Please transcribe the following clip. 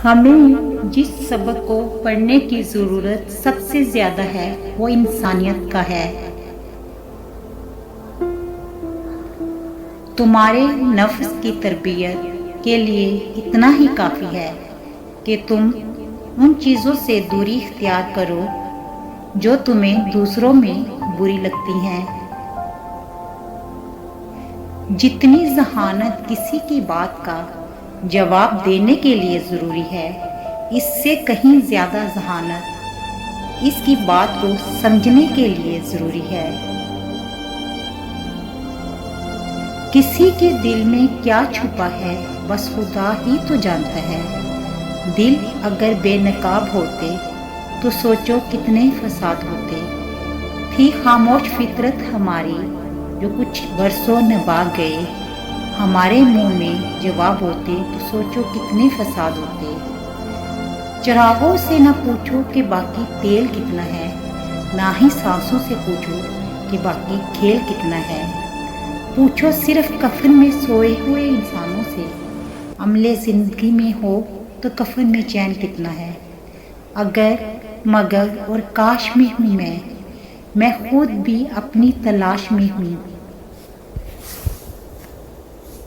ہمیں جس سبق کو پڑھنے کی ضرورت سب سے زیادہ ہے وہ انسانیت کا ہے۔ تمہارے نفس کی تربیت کے لیے اتنا ہی کافی ہے کہ تم ان چیزوں سے دوری اختیار کرو جو تمہیں دوسروں میں بری لگتی ہیں۔ جتنی ذہانت کسی کی بات کا جواب دینے کے لیے ضروری ہے، اس سے کہیں زیادہ ذہانت اس کی بات کو سمجھنے کے لیے ضروری ہے۔ کسی کے دل میں کیا چھپا ہے بس خدا ہی تو جانتا ہے۔ دل اگر بے نقاب ہوتے تو سوچو کتنے فساد ہوتے۔ تھی خاموش فطرت ہماری جو کچھ برسوں نبھا گئے، ہمارے منہ میں جواب ہوتے تو سوچو کتنے فساد ہوتے۔ چراغوں سے نہ پوچھو کہ باقی تیل کتنا ہے، نہ ہی سانسوں سے پوچھو کہ باقی کھیل کتنا ہے۔ پوچھو صرف کفن میں سوئے ہوئے انسانوں سے، عملے زندگی میں ہو تو کفن میں چین کتنا ہے۔ اگر مگر اور کاش میں ہوں میں خود بھی اپنی تلاش میں ہوں۔